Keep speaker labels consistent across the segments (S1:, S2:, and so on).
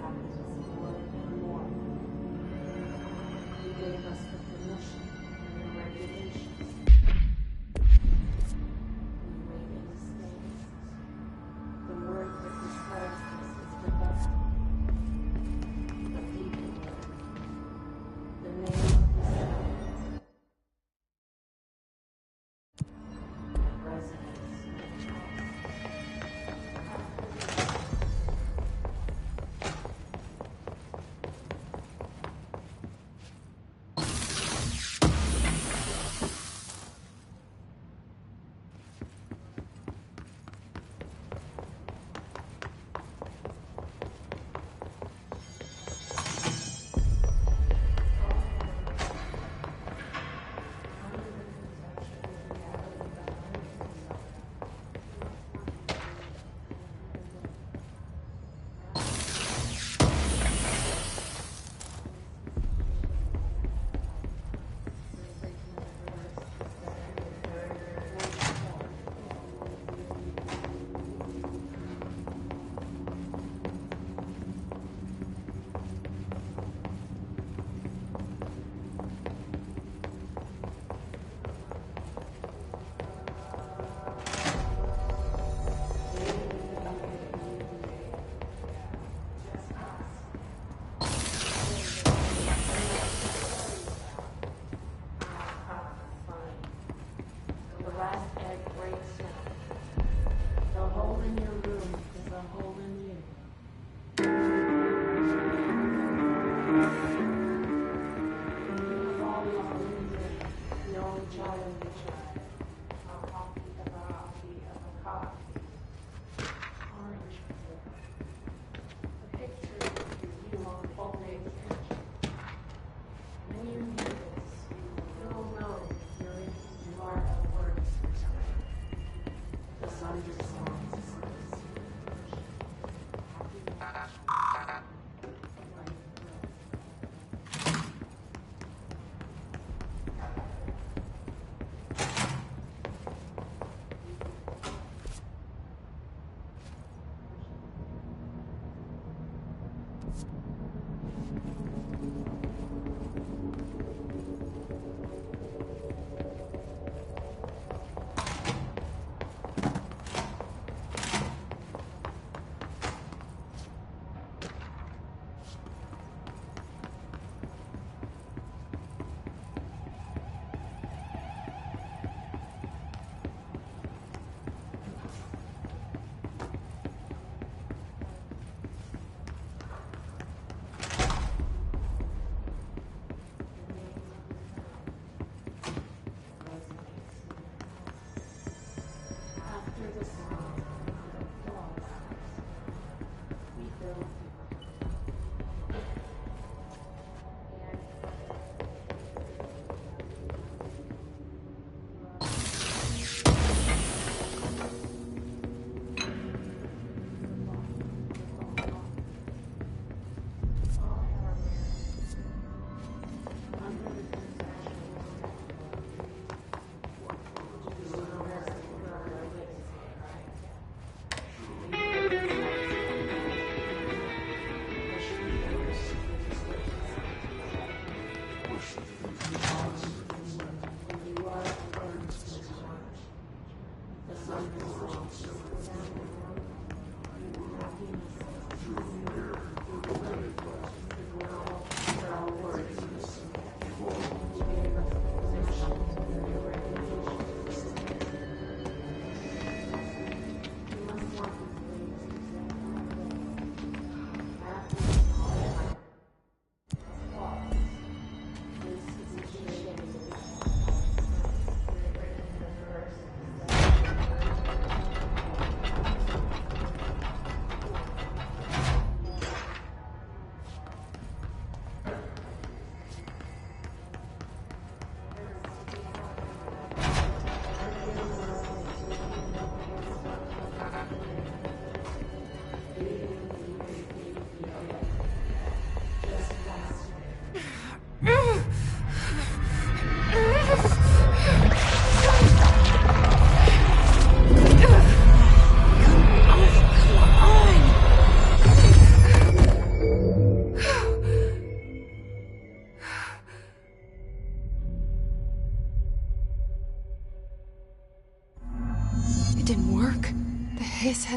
S1: practice more and more. You gave us the permission and the regulations. We made a mistake. The word that describes us is the best. The people word. The name of the sound. Residence.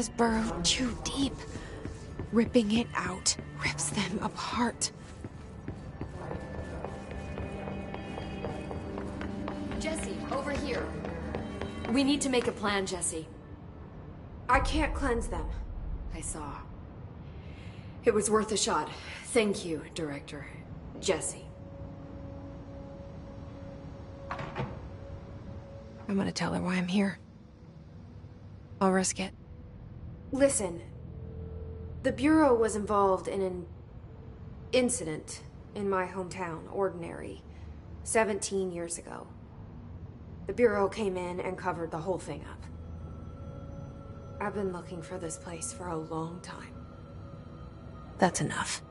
S2: has burrowed too deep. Ripping it out rips them apart.
S3: Jesse, over here. We need to make a plan, Jesse.
S4: I can't cleanse them.
S3: I saw. It was worth a shot. Thank you, Director. Jesse.
S2: I'm gonna tell her why I'm here. I'll risk it.
S4: Listen, the Bureau was involved in an incident in my hometown, Ordinary, 17 years ago. The Bureau came in and covered the whole thing up. I've been looking for this place for a long time.
S2: That's enough.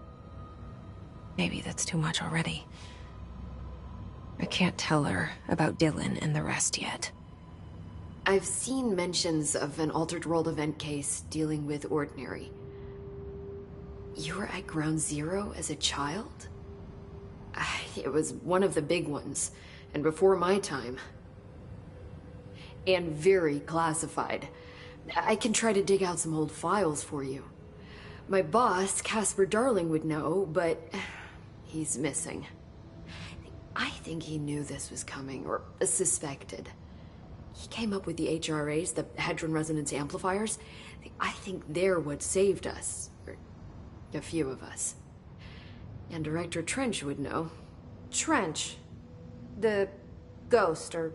S2: Maybe that's too much already. I can't tell her about Dylan and the rest yet.
S3: I've seen mentions of an Altered World event case dealing with Ordinary. You were at Ground Zero as a child? It was one of the big ones, and before my time. And very classified. I can try to dig out some old files for you. My boss, Casper Darling, would know, but he's missing. I think he knew this was coming, or suspected. He came up with the HRAs, the Hadron Resonance Amplifiers. I think they're what saved us. Or a few of us. And Director Trench would know.
S4: Trench, the ghost, or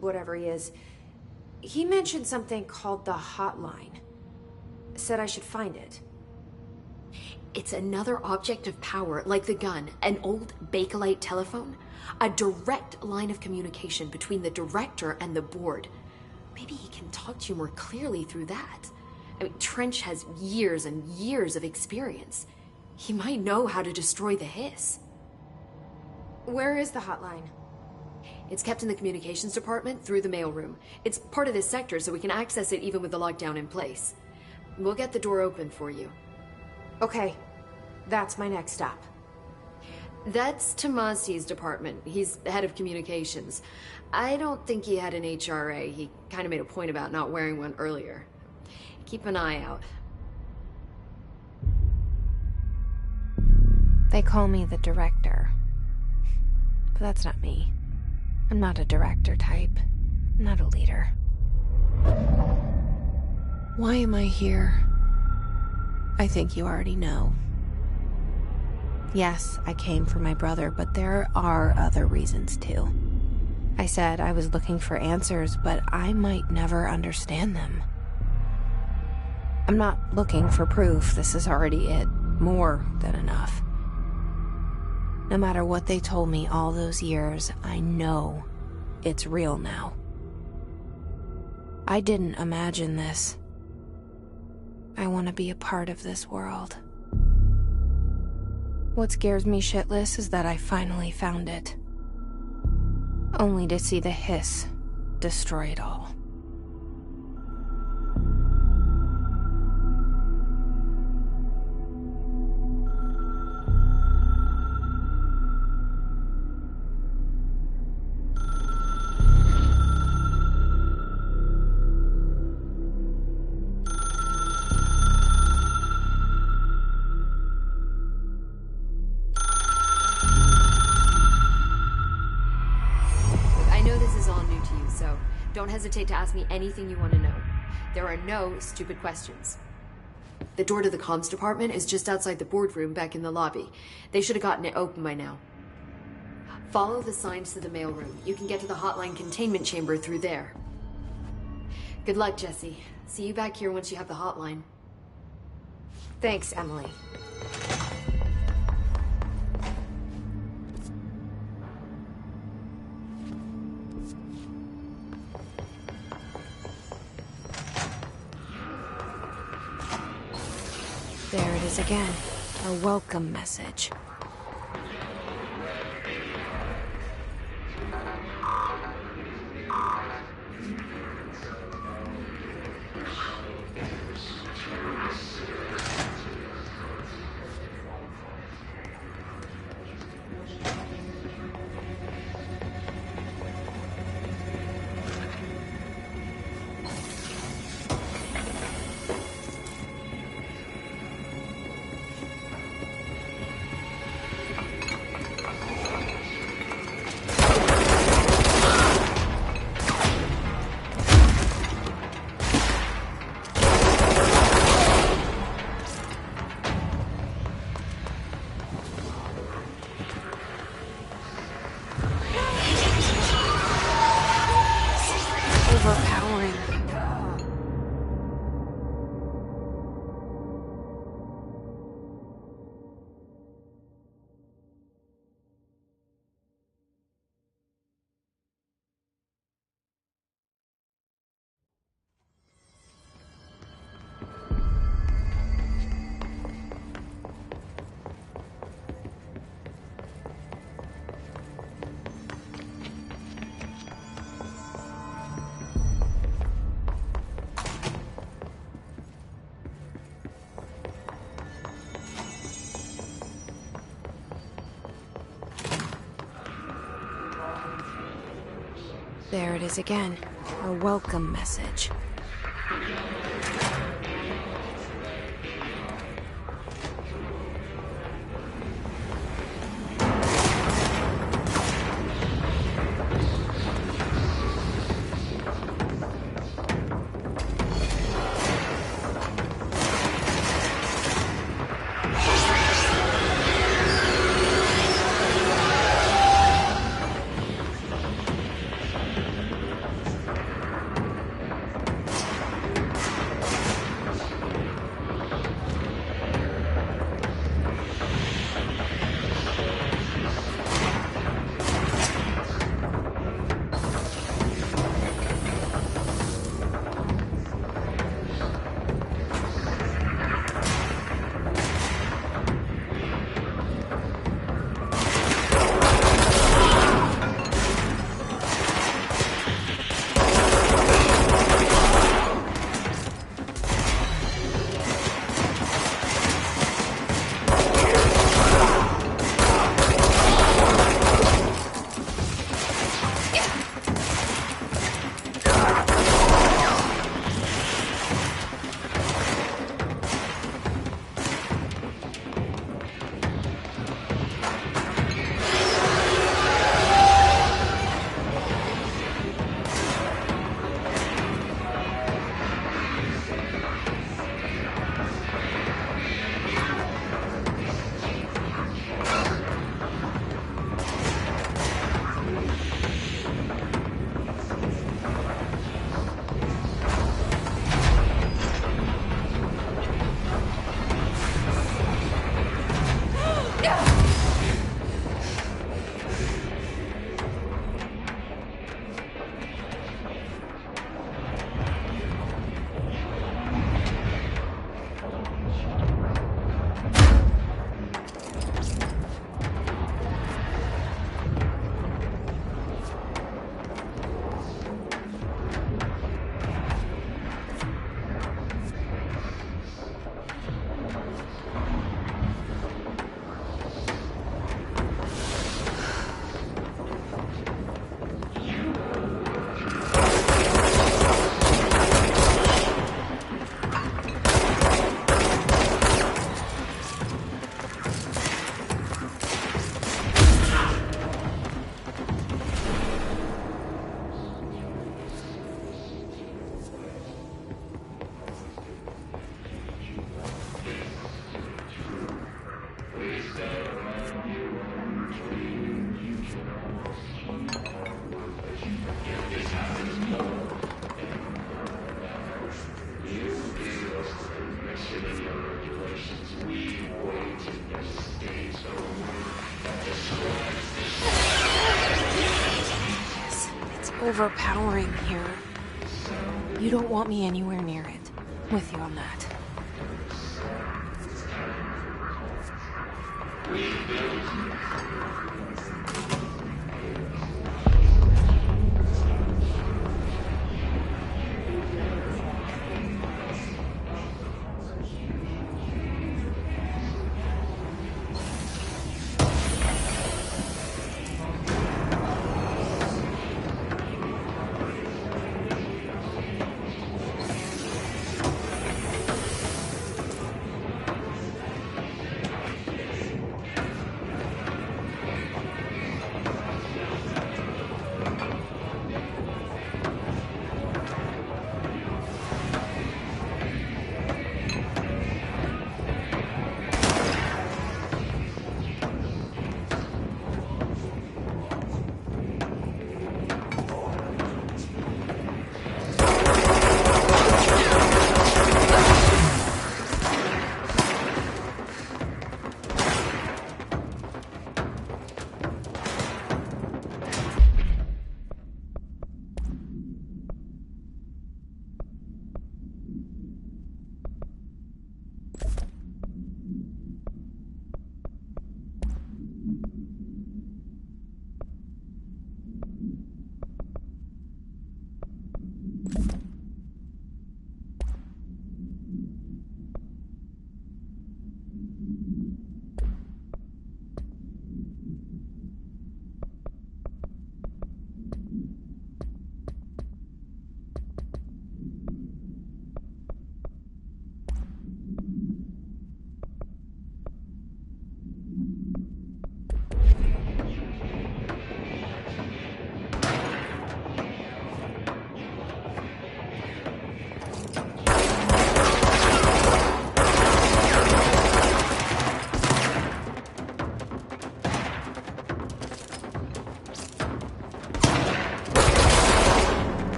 S4: whatever he is, he mentioned something called the Hotline. Said I should find it.
S3: It's another object of power, like the gun, an old Bakelite telephone. A direct line of communication between the director and the board. Maybe he can talk to you more clearly through that. I mean, Trench has years and years of experience. He might know how to destroy the hiss.
S4: Where is the hotline?
S3: It's kept in the communications department through the mailroom. It's part of this sector, so we can access it even with the lockdown in place. We'll get the door open for you.
S4: Okay, that's my next stop.
S3: That's Tomasi's department. He's head of communications. I don't think he had an HRA. He kind of made a point about not wearing one earlier. Keep an eye out.
S2: They call me the director. But that's not me. I'm not a director type. I'm not a leader. Why am I here? I think you already know. Yes, I came for my brother, but there are other reasons too. I said I was looking for answers, but I might never understand them. I'm not looking for proof. This is already it. More than enough. No matter what they told me all those years, I know it's real now. I didn't imagine this. I want to be a part of this world. What scares me shitless is that I finally found it. Only to see the hiss destroy it all.
S3: Don't hesitate to ask me anything you want to know. There are no stupid questions. The door to the comms department is just outside the boardroom back in the lobby. They should have gotten it open by now. Follow the signs to the mailroom. You can get to the hotline containment chamber through there. Good luck, Jesse. See you back here once you have the hotline.
S4: Thanks, Emily.
S2: There it is again. A welcome message. There it is again. A welcome message. Overpowering here. You don't want me anywhere near it. With you on that.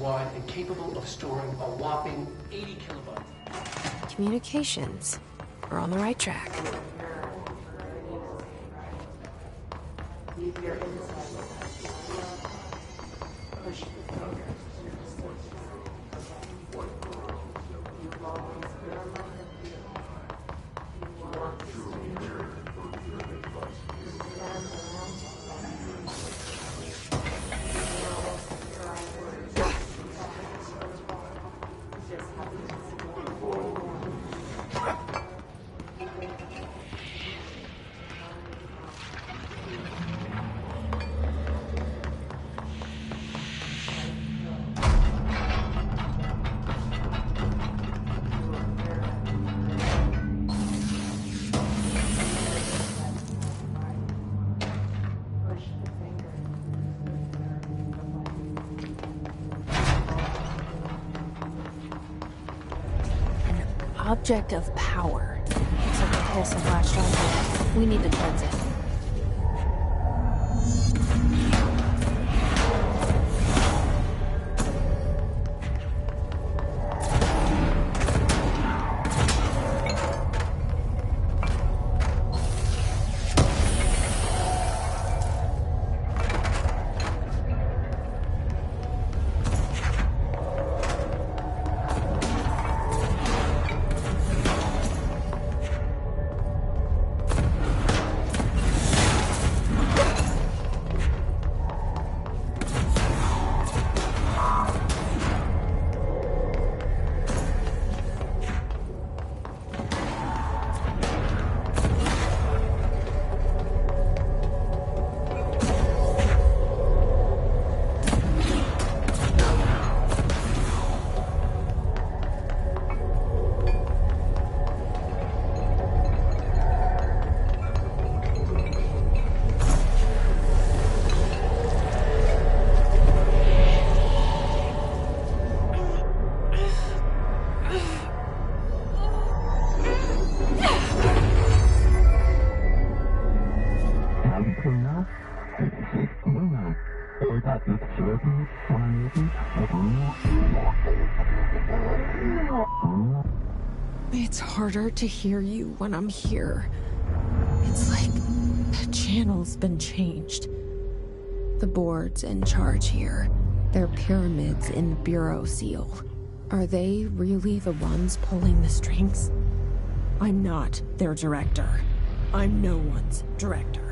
S5: wide and capable of storing a whopping 80 kilobytes.
S2: Communications. We're on the right track. Object of power. Looks like the pulse has latched onto it. We need to cleanse it. It's harder to hear you when I'm here. It's like the channel's been changed. The board's in charge here. They're pyramids in the Bureau seal. Are they really the ones pulling the strings? I'm not their director. I'm no one's director.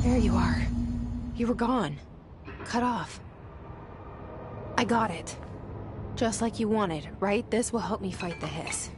S2: There you are. You were gone. Cut off. I got it. Just like you wanted, right? This will help me fight the hiss.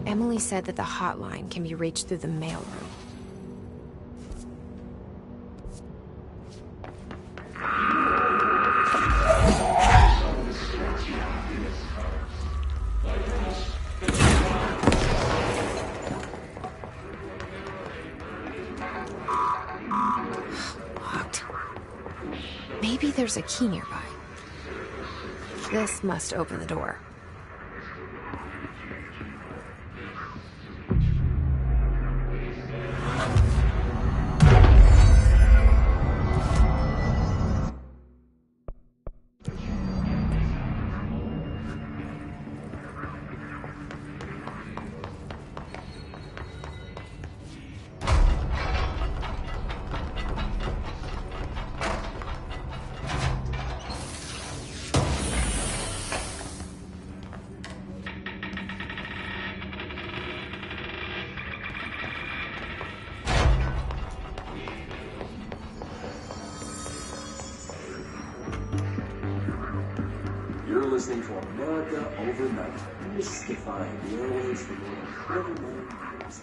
S2: Emily said that the hotline can be reached through the mailroom. Locked. Maybe there's a key nearby. This must open the door.
S6: You're listening to America Overnight, mystifying the airwaves for more than 29 years.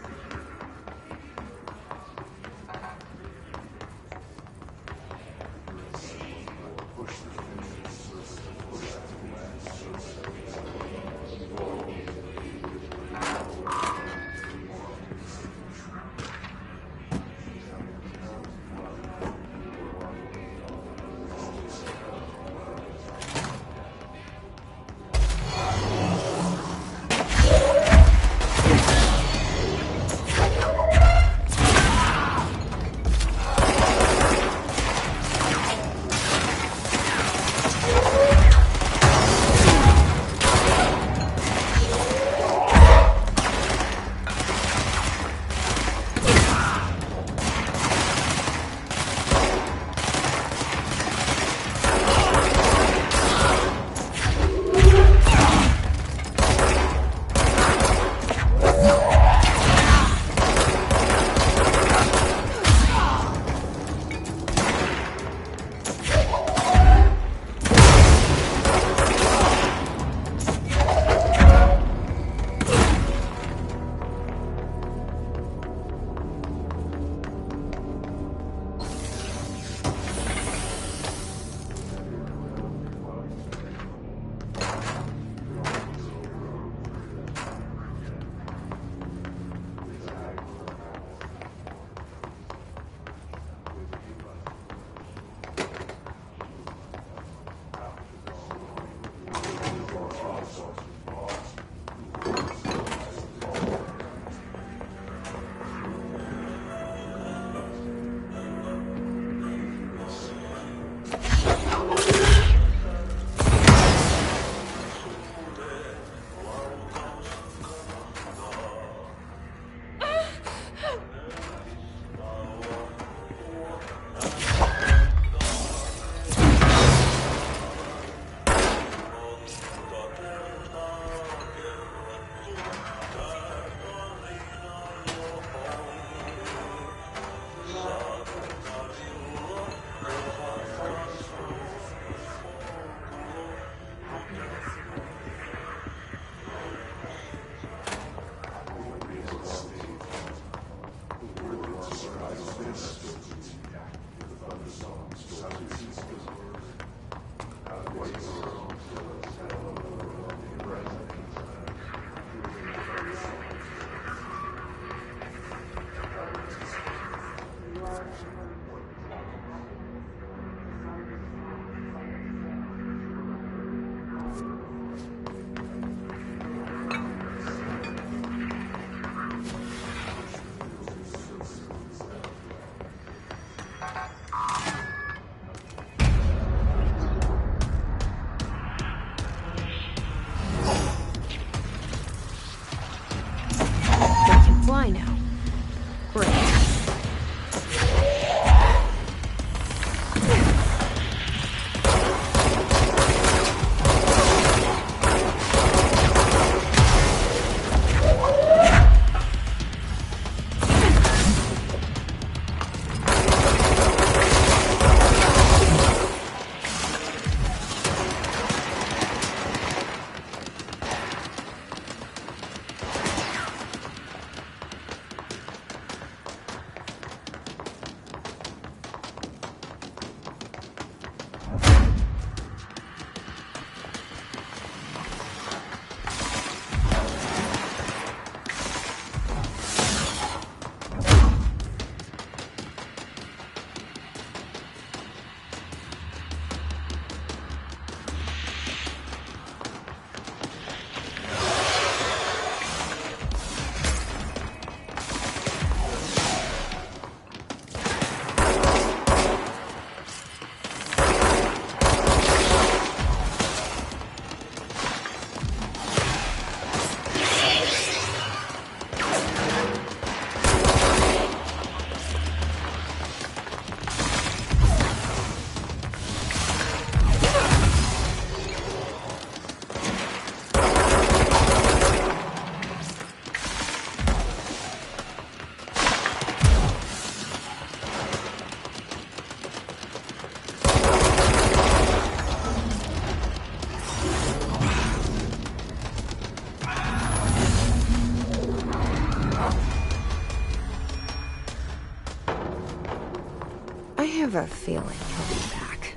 S2: have a feeling he'll be back.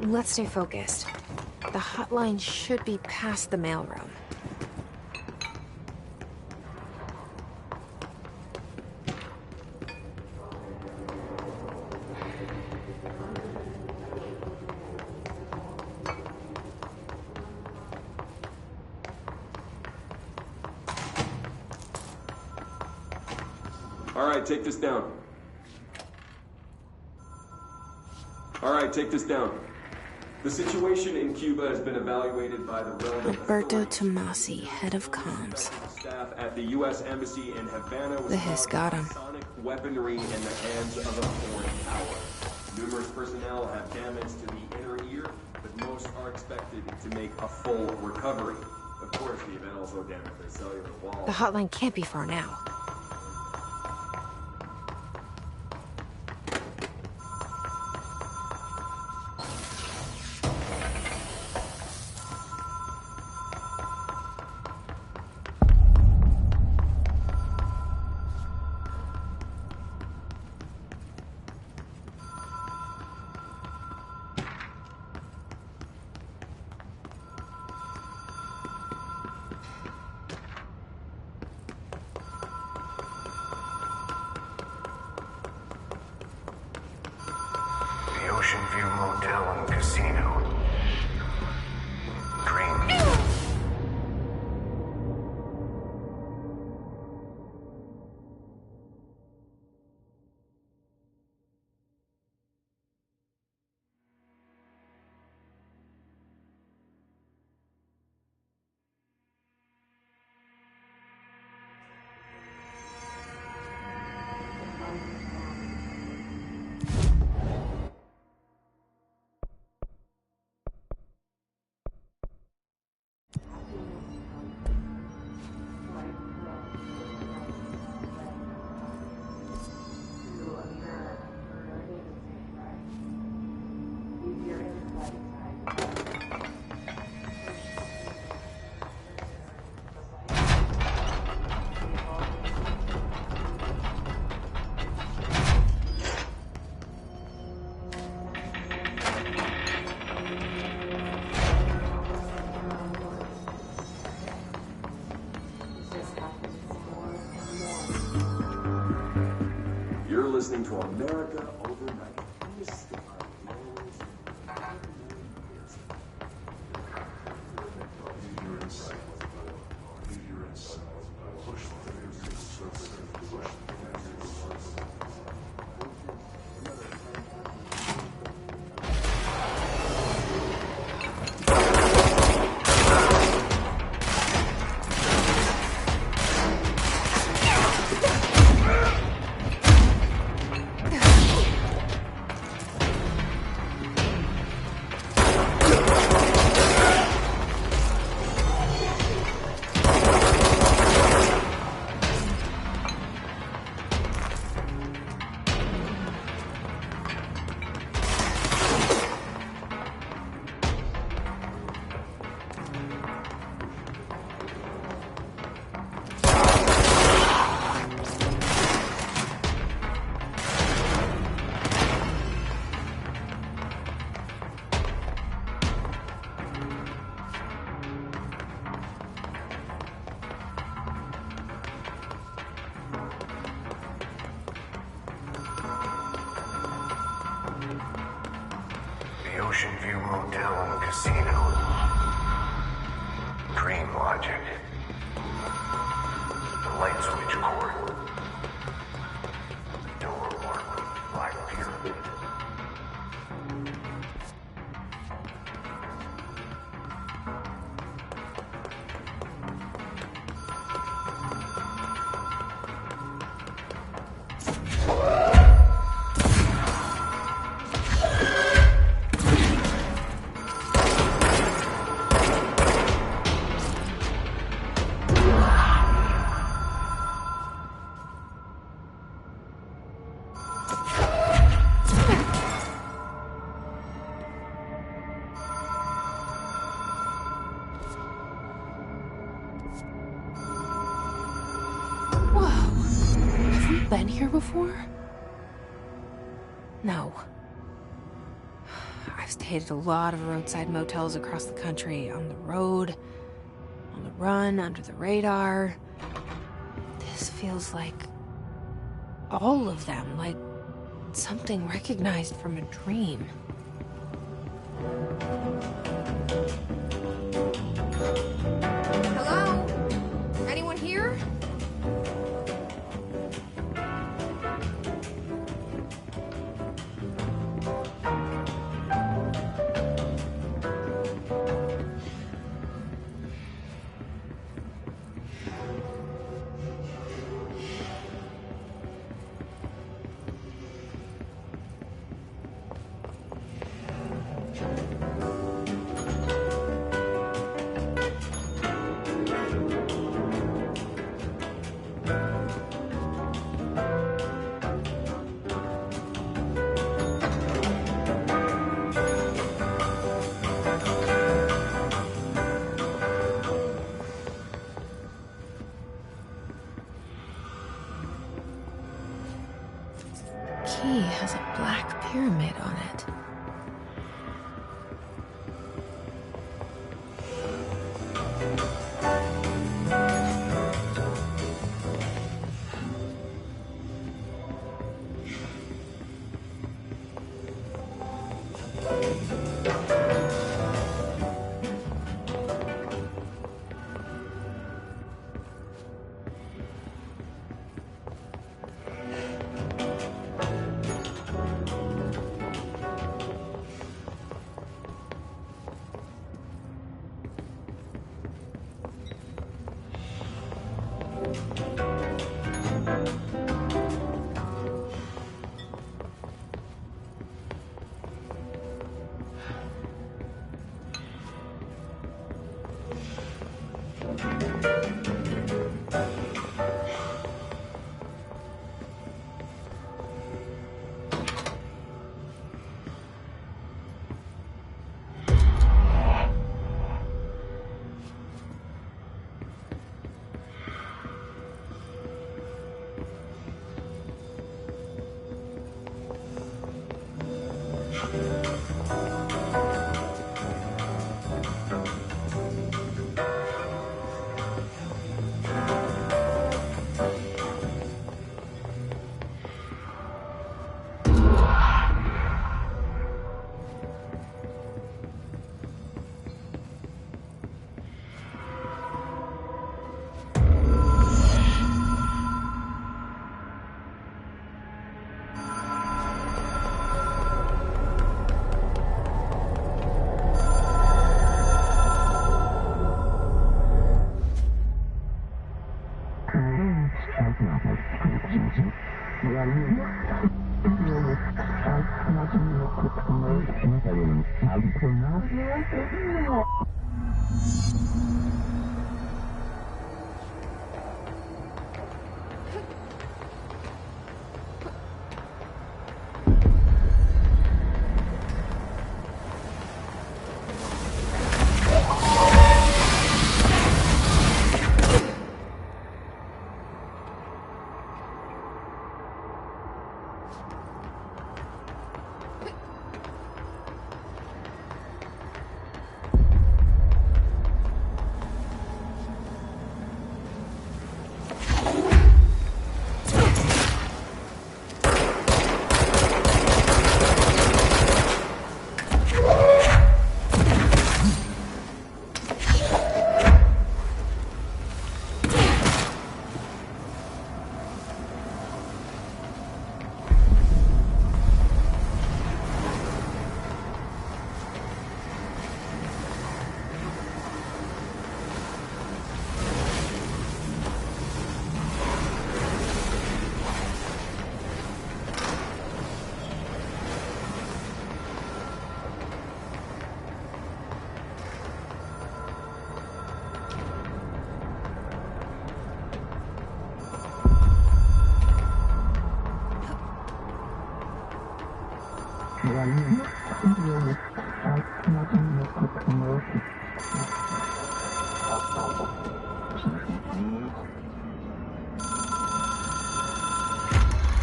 S4: Let's stay focused. The hotline should be past the mailroom.
S6: All right, take this down. All right, take this down. The situation in Cuba has been evaluated by the relevant
S2: Roberto
S6: authorities.
S2: Tomasi, head of comms.
S6: Staff at the U.S. Embassy in Havana was
S2: The hiss
S6: found
S2: got him.
S6: sonic weaponry in the hands of a foreign power. Numerous personnel have damage to the inner ear, but most are expected to make a full recovery. Of course, the event also damaged their cellular wall.
S4: The hotline can't be far now.
S7: The Ocean View Motel and Casino. Dream.
S6: You're listening to America Overnight.
S7: The Ocean View Motel and Casino. Dream logic. The light switch cord. Door marked with black pyramid.
S2: Whoa. Have we been here before? No. I've stayed at a lot of roadside motels across the country, on the road, on the run, under the radar. This feels like all of them, like something recognized from a dream.
S4: Hello? Anyone here?
S2: Key has a black pyramid on it.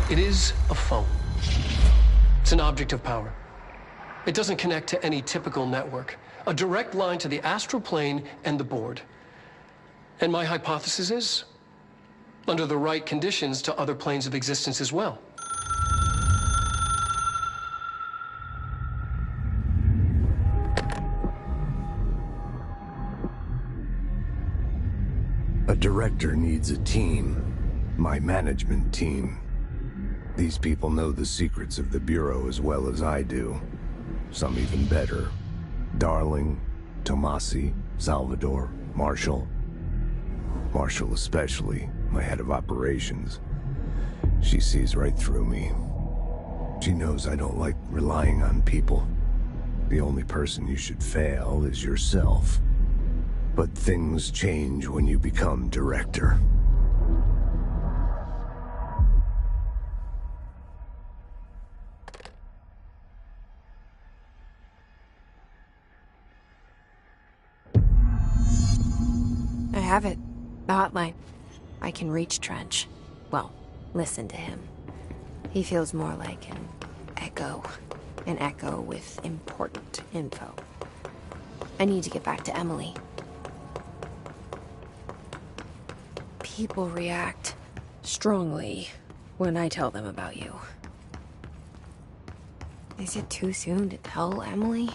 S5: It is a phone. It's an object of power. It doesn't connect to any typical network. A direct line to the astral plane and the board. And my hypothesis is, under the right conditions, to other planes of existence as well.
S7: A director needs a team. My management team. These people know the secrets of the Bureau as well as I do. Some even better. Darling, Tomasi, Salvador, Marshall. Marshall especially, my head of operations. She sees right through me. She knows I don't like relying on people. The only person you should fail is yourself. But things change when you become director.
S2: I have it. The hotline. I can reach Trench. Well, listen to him. He feels more like an echo. An echo with important info. I need to get back to Emily. People react strongly when I tell them about you. Is it too soon to tell Emily?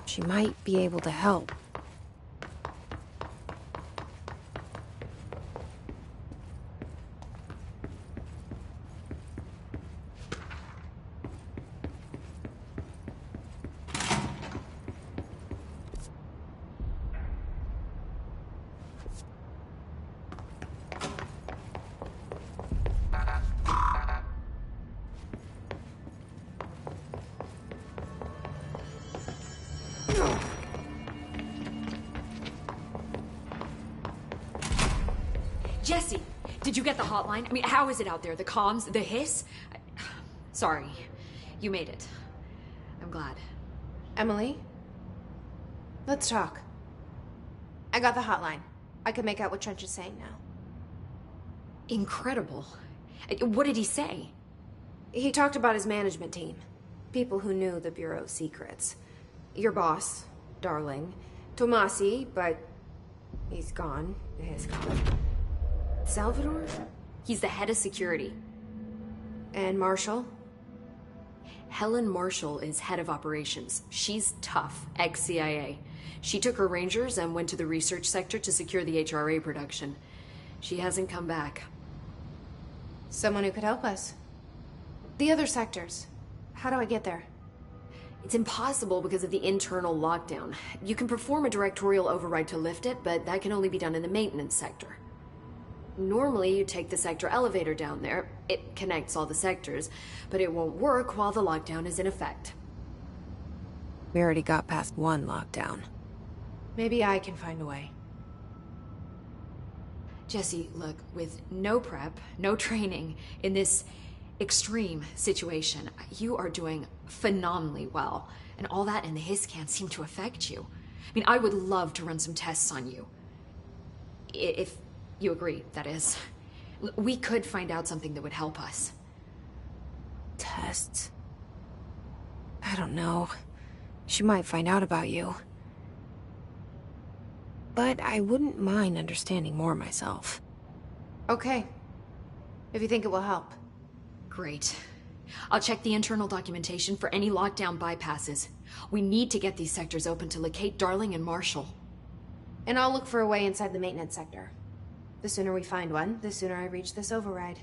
S2: She might be able to help.
S3: Jesse, did you get the hotline? I mean, how is it out there? The comms? The hiss? Sorry. You made it. I'm glad.
S4: Emily? Let's talk. I got the hotline. I can make out what Trench is saying now.
S3: Incredible. What did he say?
S4: He talked about his management team. People who knew the Bureau's secrets. Your boss, Darling. Tomasi, but he's gone. He's gone.
S3: Salvador? He's the head of security.
S4: And Marshall?
S3: Helen Marshall is head of operations. She's tough, ex-CIA. She took her Rangers and went to the research sector to secure the HRA production. She hasn't come back.
S4: Someone who could help us. The other sectors. How do I get there?
S3: It's impossible because of the internal lockdown. You can perform a directorial override to lift it, but that can only be done in the maintenance sector. Normally, you take the sector elevator down there. It connects all the sectors, but it won't work while the lockdown is in effect.
S2: We already got past one lockdown.
S4: Maybe I can find a way.
S3: Jesse, look, with no prep, no training, in this extreme situation, you are doing phenomenally well. And all that and the hiss can't seem to affect you. I mean, I would love to run some tests on you. If you agree, that is. We could find out something that would help us.
S2: Tests? I don't know. She might find out about you. But I wouldn't mind understanding more myself.
S4: Okay. If you think it will help.
S3: Great. I'll check the internal documentation for any lockdown bypasses. We need to get these sectors open to locate Darling and Marshall.
S4: And I'll look for a way inside the maintenance sector. The sooner we find one, the sooner I reach this override.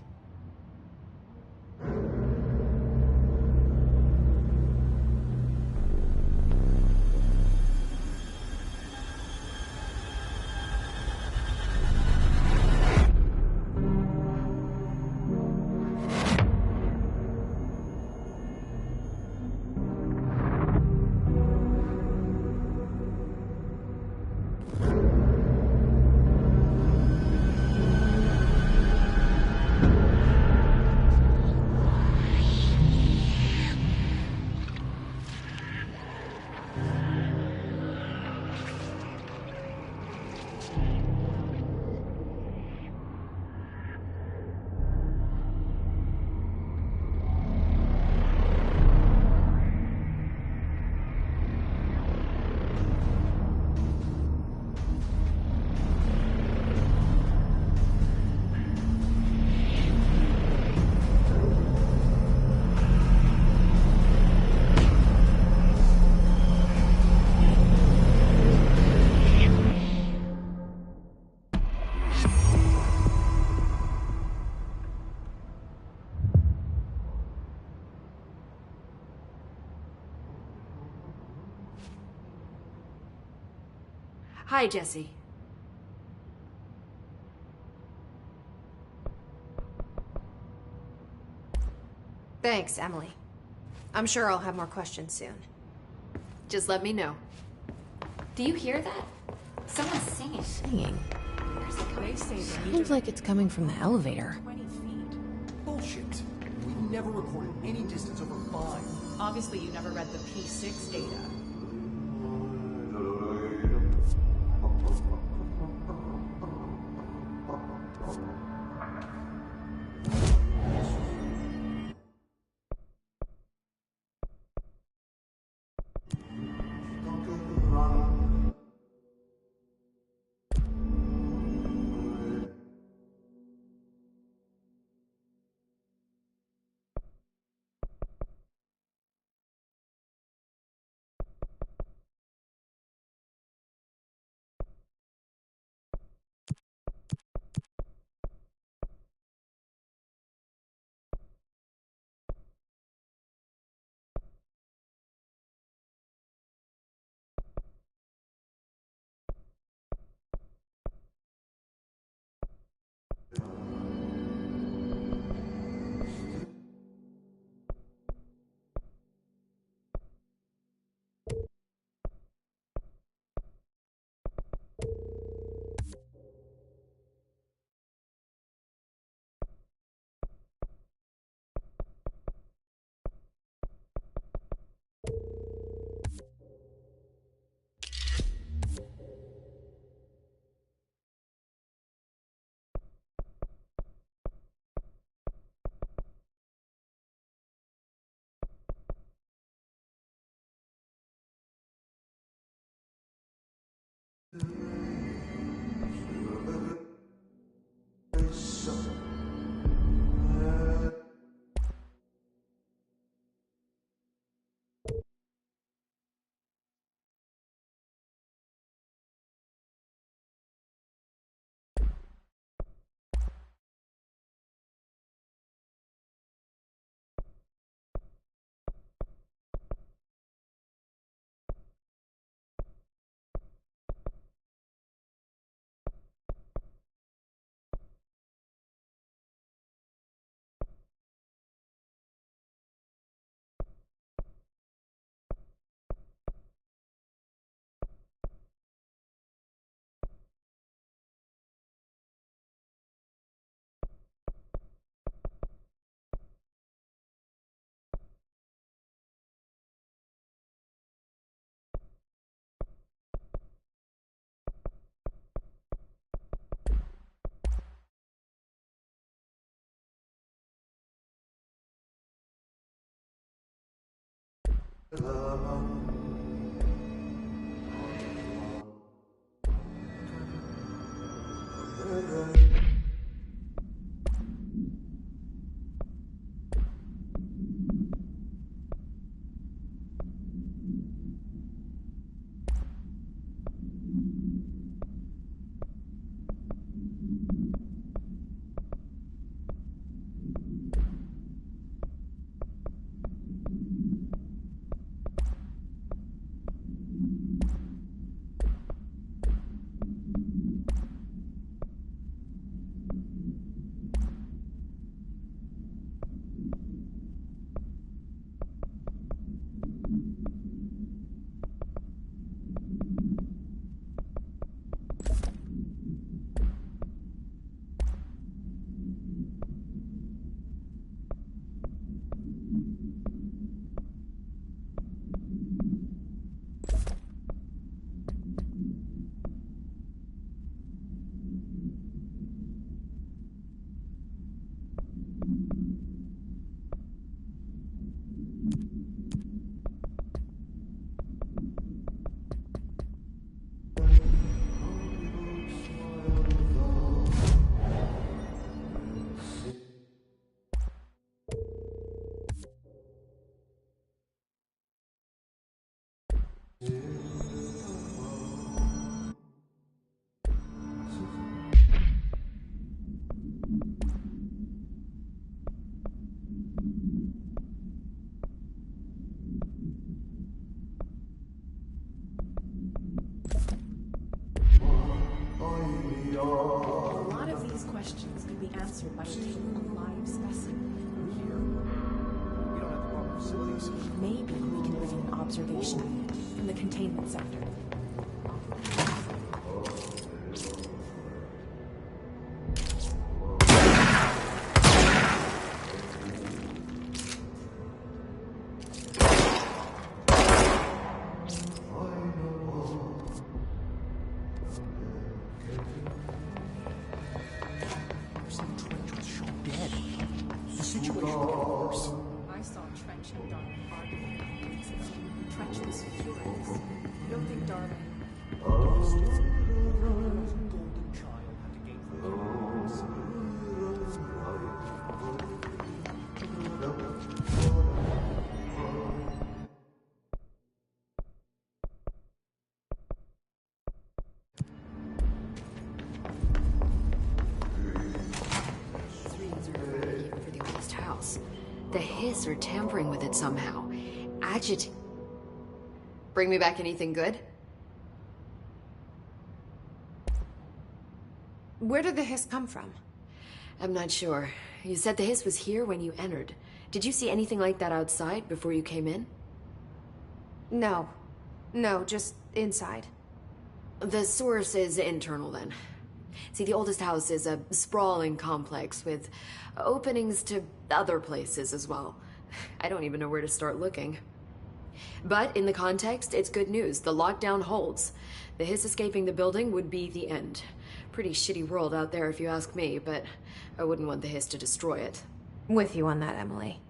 S3: Hi, Jesse.
S4: Thanks, Emily. I'm sure I'll have more questions soon.
S3: Just let me know.
S8: Do you hear that? Someone's singing.
S2: Singing.
S9: They say that
S2: Sounds like it's coming from the elevator.
S9: 20 feet.
S10: Bullshit. We never recorded any distance over 5.
S9: Obviously, you never read the P6 data. be answered by obtaining a live specimen.
S10: Here, we don't have the proper facilities.
S9: Maybe we can bring in an observation unit from the containment sector. I saw Trench and Darling arguing a couple weeks ago. Trench was furious. You don't think Darling...
S10: Golden child had to gain from parents.
S3: For the oldest house. The Hiss are tampering with it somehow. Bring me back anything good?
S4: Where did the hiss come from?
S3: I'm not sure. You said the Hiss was here when you entered. Did you see anything like that outside before you came in?
S4: No. No, just inside.
S3: The source is internal then. See, the oldest house is a sprawling complex with openings to other places as well. I don't even know where to start looking. But in the context, it's good news. The lockdown holds. The Hiss escaping the building would be the end. Pretty shitty world out there if you ask me, but I wouldn't want the Hiss to destroy it.
S4: With you on that, Emily.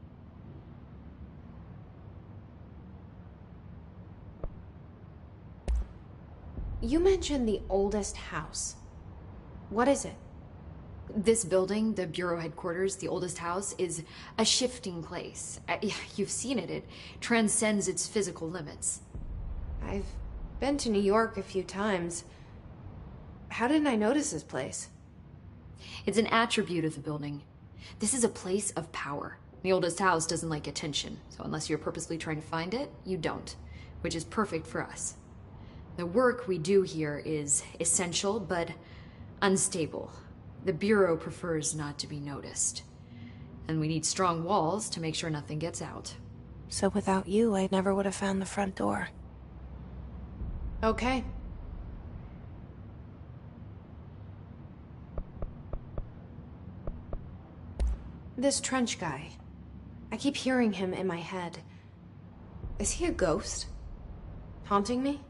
S4: You mentioned the oldest house. What is it?
S3: This building, the Bureau headquarters, the oldest house, is a shifting place. You've seen it. It transcends its physical limits.
S4: I've been to New York a few times. How didn't I notice this place?
S3: It's an attribute of the building. This is a place of power. The oldest house doesn't like attention, so unless you're purposely trying to find it, you don't, which is perfect for us. The work we do here is essential, but unstable. The Bureau prefers not to be noticed. And we need strong walls to make sure nothing gets out.
S2: So without you, I never would have found the front door.
S4: Okay. This Trench guy. I keep hearing him in my head. Is he a ghost? Haunting me?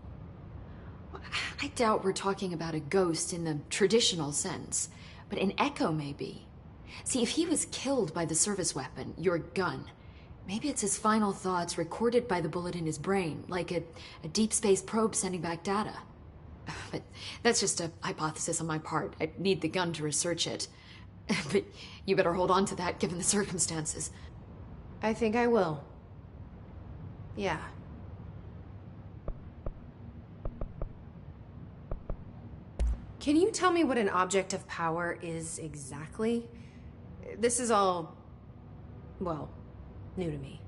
S3: I doubt we're talking about a ghost in the traditional sense, but an echo maybe. See, if he was killed by the service weapon, your gun, maybe it's his final thoughts recorded by the bullet in his brain, like a deep space probe sending back data. But that's just a hypothesis on my part. I need the gun to research it. But you better hold on to that given the circumstances.
S4: I think I will. Yeah. Can you tell me what an object of power is exactly? This is all, well, new to me.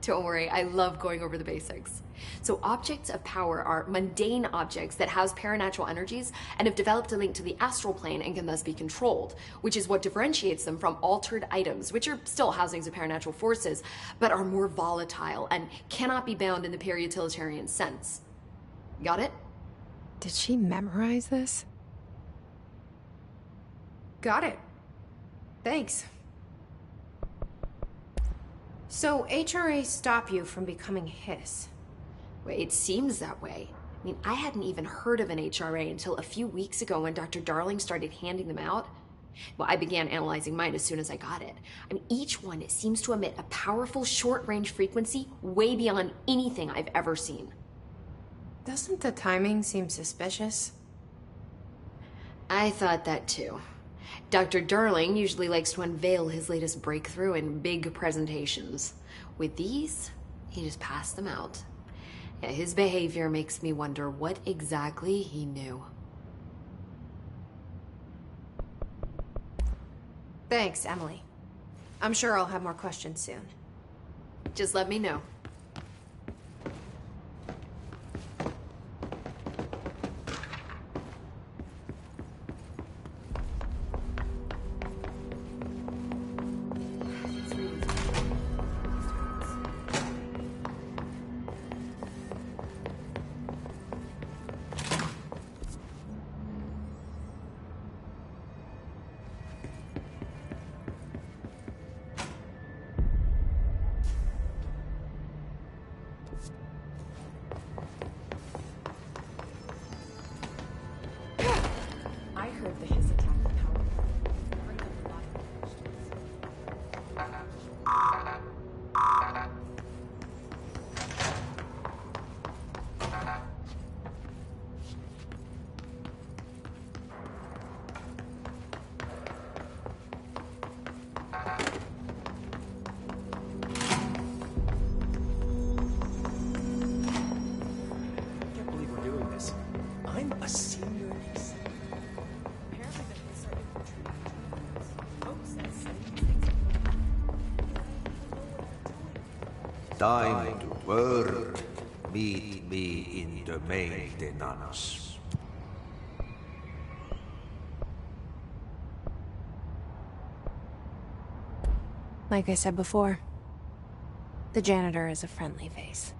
S3: Don't worry, I love going over the basics. So objects of power are mundane objects that house paranatural energies and have developed a link to the astral plane and can thus be controlled, which is what differentiates them from altered items, which are still housings of paranatural forces, but are more volatile and cannot be bound in the peri-utilitarian sense. Got it?
S2: Did she memorize this?
S4: Got it. Thanks. So HRA stop you from becoming Hiss?
S3: Well, it seems that way. I mean, I hadn't even heard of an HRA until a few weeks ago when Dr. Darling started handing them out. Well, I began analyzing mine as soon as I got it. I mean, each one seems to emit a powerful short-range frequency way beyond anything I've ever seen.
S4: Doesn't the timing seem suspicious?
S3: I thought that too. Dr. Darling usually likes to unveil his latest breakthrough in big presentations. With these, he just passed them out. Yeah, his behavior makes me wonder what exactly he knew.
S4: Thanks, Emily. I'm sure I'll have more questions soon.
S3: Just let me know.
S11: time to work, meet me in the maintenance.
S2: Like I said before, the janitor is a friendly face.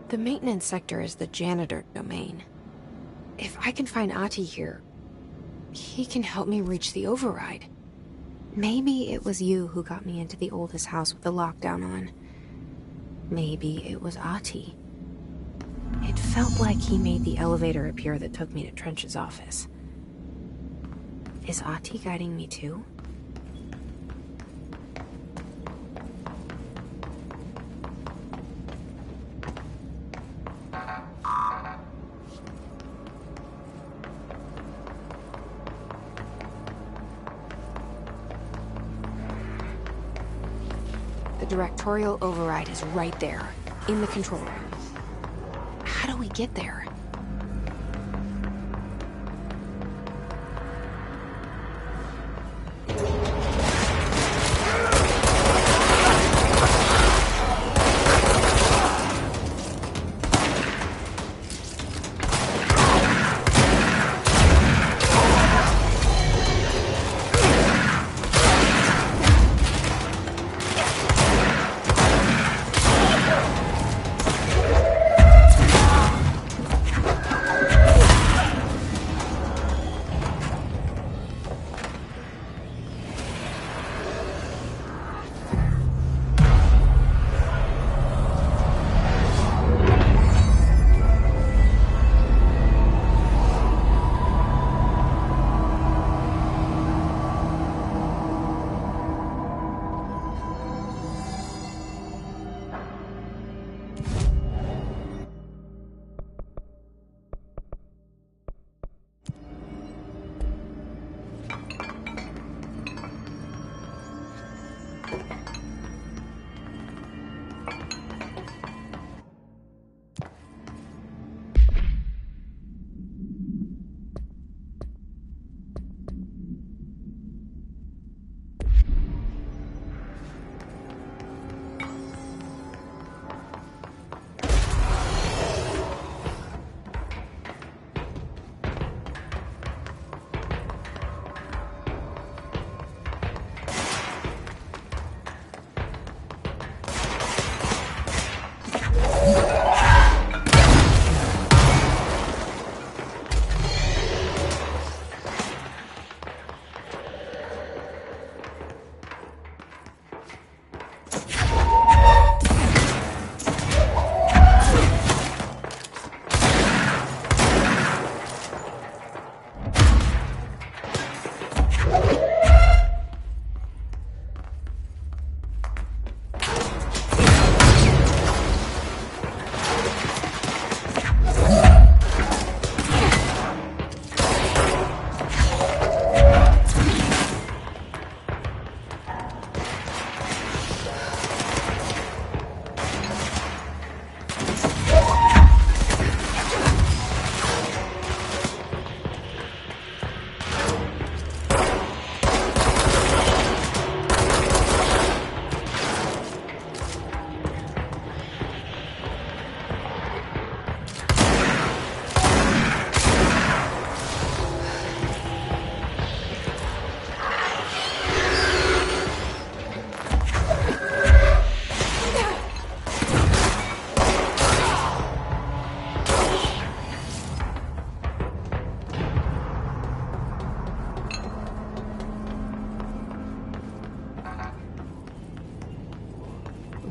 S2: The maintenance sector is the janitor domain. If I can find Ahti here, he can help me reach the override. Maybe it was you who got me into the oldest house with the lockdown on. Maybe it was Ahti. It felt like he made the elevator appear that took me to Trench's office. Is Ahti guiding me too? The directorial override is right there, in the control room. How do we get there?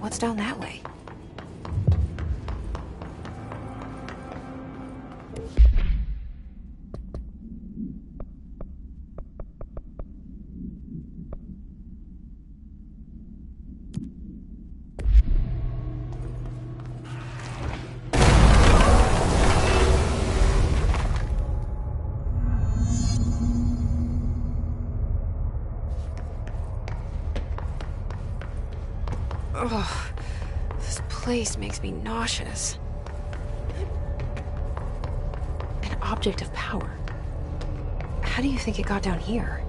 S2: What's down that way? Ugh, this place makes me nauseous. An object of power. How do you think it got down here?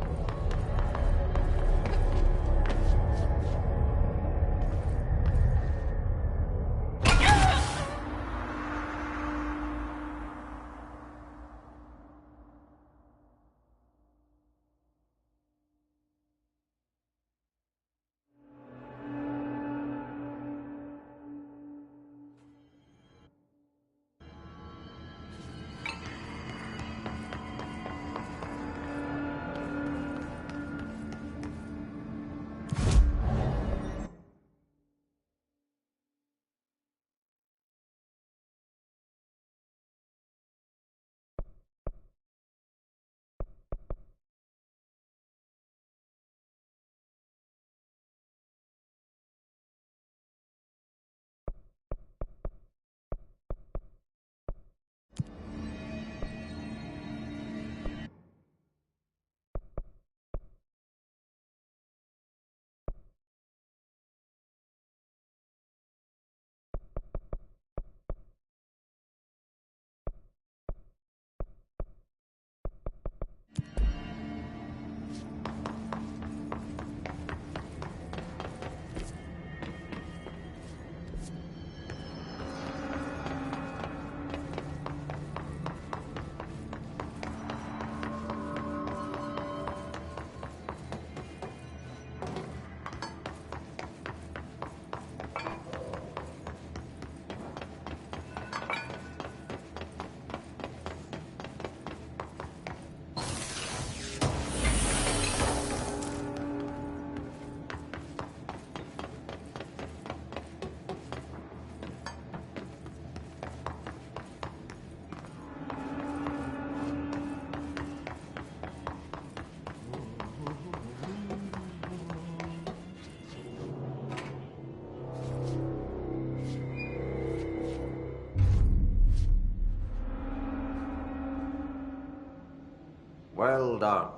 S11: Well done.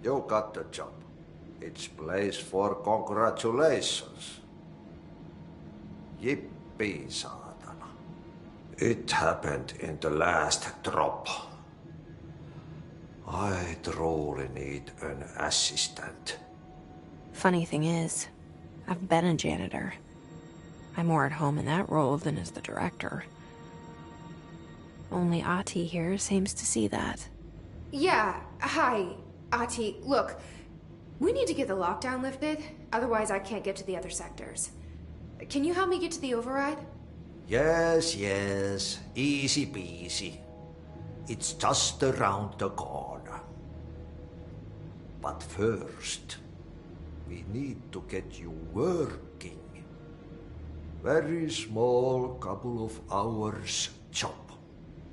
S11: You got the job. It's place for congratulations. Yippee, saatana. It happened in the last drop. I truly need an assistant.
S2: Funny thing is, I've been a janitor. I'm more at home in that role than as the director. Only Ahti here seems to see that.
S4: Yeah, hi, Ahti. Look, we need to get the lockdown lifted, otherwise I can't get to the other sectors. Can you help me get to the override?
S11: Yes, easy peasy. It's just around the corner. But first, we need to get you working. Very small, couple of hours job.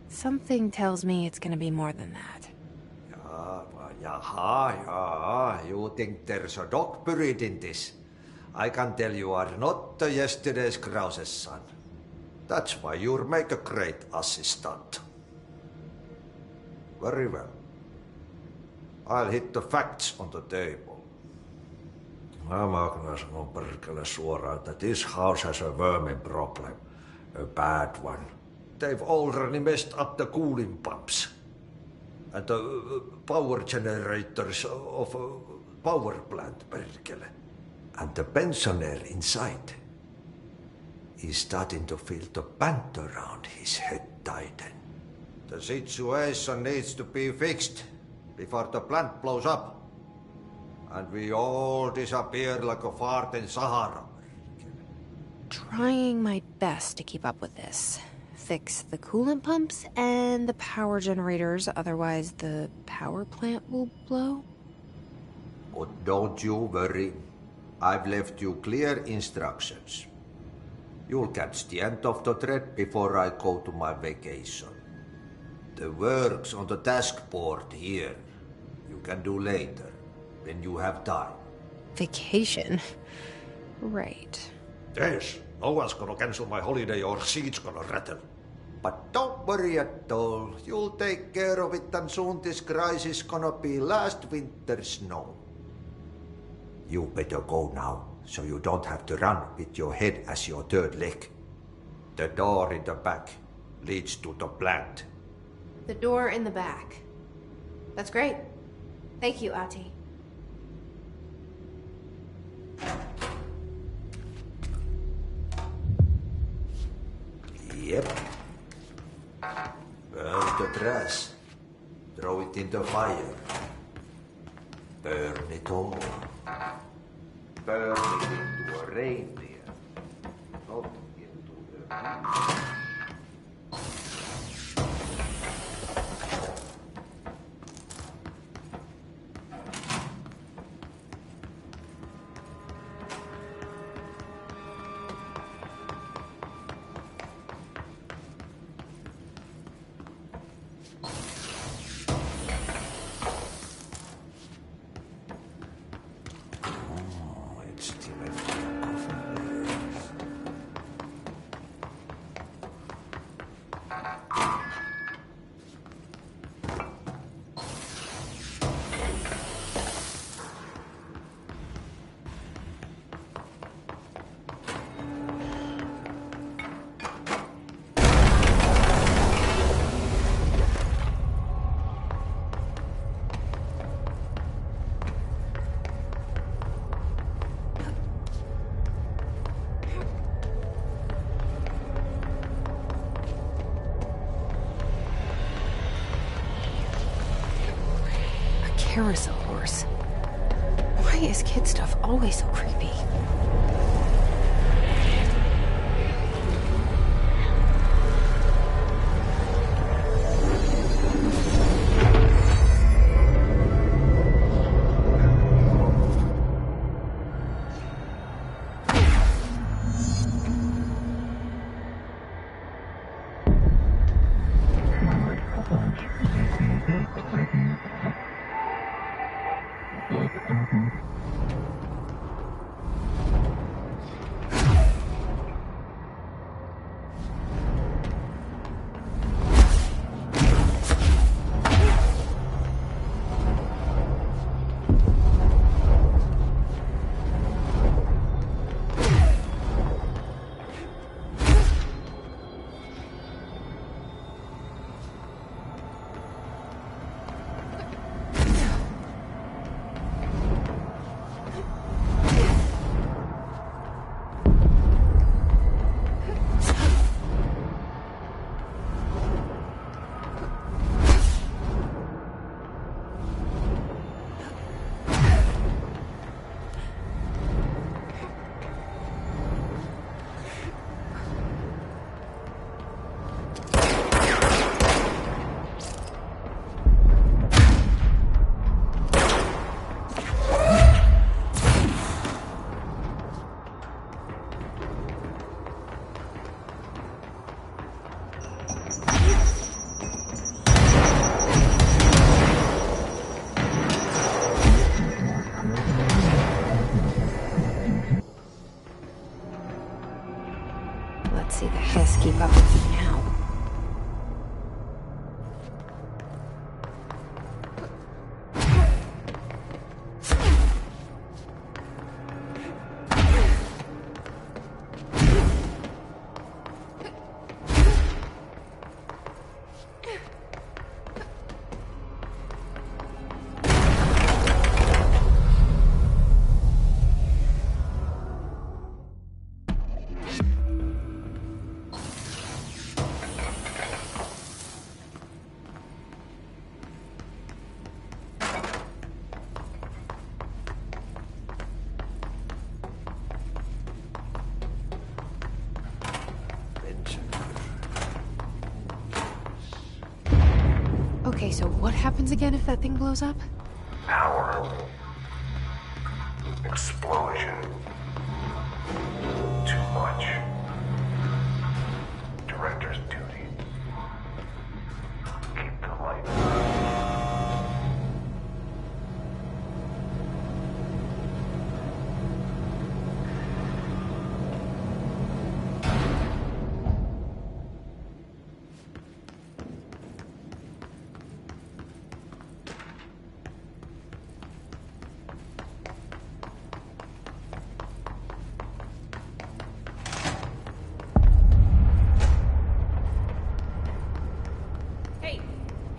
S2: Something tells me it's gonna be more than that.
S11: You think there's a dog buried in this? I can tell you are not yesterday's Krause's son. That's why you'll make a great assistant. Very well. I'll hit the facts on the table. Mä kyllä sanon perkele suoraan, that this house has a vermin problem. A bad one. They've already messed up the cooling pumps. And the power generators of a power plant, perkele. And the pensioner inside is starting to feel the band around his head tighten. The situation needs to be fixed before the plant blows up. And we all disappear like a fart in Sahara.
S2: Trying my best to keep up with this. Fix the coolant pumps and the power generators, otherwise the power plant will blow.
S11: But don't you worry. I've left you clear instructions. You'll catch the end of the thread before I go to my vacation. The work's on the task board here. You can do later, when you have time.
S2: Vacation? Right.
S11: Yes, no one's gonna cancel my holiday or seat's gonna rattle. But don't worry at all. You'll take care of it and soon this crisis gonna be last winter's snow. You better go now. so you don't have to run with your head as your third leg. The door in the back leads to the plant.
S4: The door in the back. That's great. Thank you, Ati.
S11: Yep. Burn the trash. Throw it in the fire. Burn it all. Burn it into a reindeer. Not into a...
S2: Carousel horse. Why is kid stuff always so creepy? Let's see the Hiss keep up with me now. Okay, so what happens again if that thing blows up?
S7: Power. Explosion. Too much. Director's duty. Keep the light on.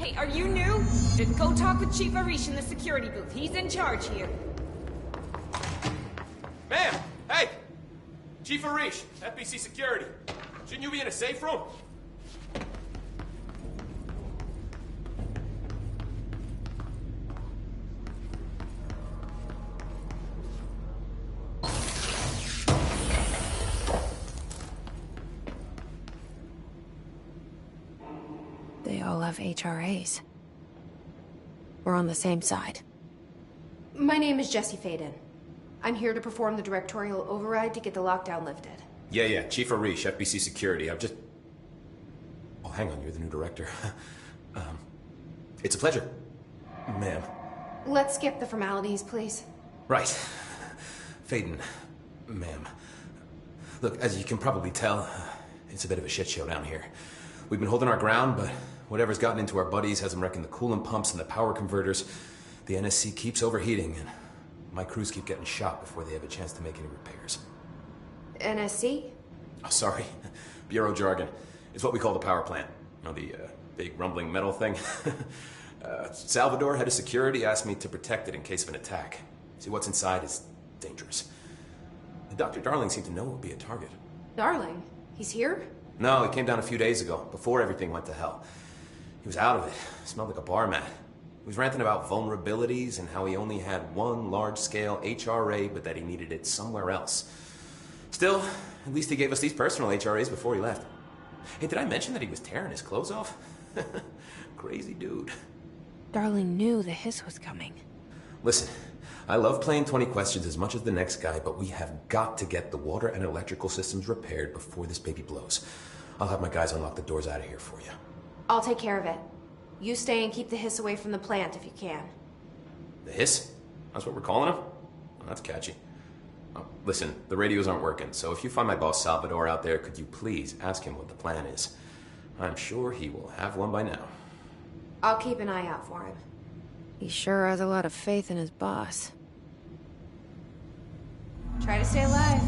S12: Hey, are you new? Then go talk with Chief Arish in the security booth. He's in charge here.
S13: Ma'am! Hey! Chief Arish, FBC Security. Shouldn't you be in a safe room?
S2: They all have HRAs. We're on the same side.
S4: My name is Jesse Faden. I'm here to perform the directorial override to get the lockdown lifted.
S13: Yeah, Chief Arish, FBC Security. I've just... Oh, hang on, you're the new director. It's a pleasure, ma'am.
S4: Let's skip the formalities, please.
S13: Right. Faden, ma'am. Look, as you can probably tell, it's a bit of a shit show down here. We've been holding our ground, but whatever's gotten into our buddies has them wrecking the coolant pumps and the power converters. The NSC keeps overheating, and my crews keep getting shot before they have a chance to make any repairs.
S4: NSC?
S13: Oh, sorry. Bureau jargon. It's what we call the power plant. You know, the big rumbling metal thing? Salvador, head of security, asked me to protect it in case of an attack. See, what's inside is dangerous. Dr. Darling seemed to know it would be a target.
S4: Darling? He's here?
S13: No, he came down a few days ago, before everything went to hell. He was out of it. Smelled like a bar mat. He was ranting about vulnerabilities and how he only had one large-scale HRA, but that he needed it somewhere else. Still, at least he gave us these personal HRAs before he left. Hey, did I mention that he was tearing his clothes off? Crazy dude.
S2: Darling knew the hiss was coming.
S13: Listen, I love playing 20 questions as much as the next guy, but we have got to get the water and electrical systems repaired before this baby blows. I'll have my guys unlock the doors out of here for you.
S4: I'll take care of it. You stay and keep the hiss away from the plant if you can.
S13: The hiss? That's what we're calling him? Oh, that's catchy. Oh, listen, the radios aren't working, so if you find my boss Salvador out there, could you please ask him what the plan is? I'm sure he will have one by now.
S4: I'll keep an eye out for him.
S2: He sure has a lot of faith in his boss.
S4: Try to stay alive.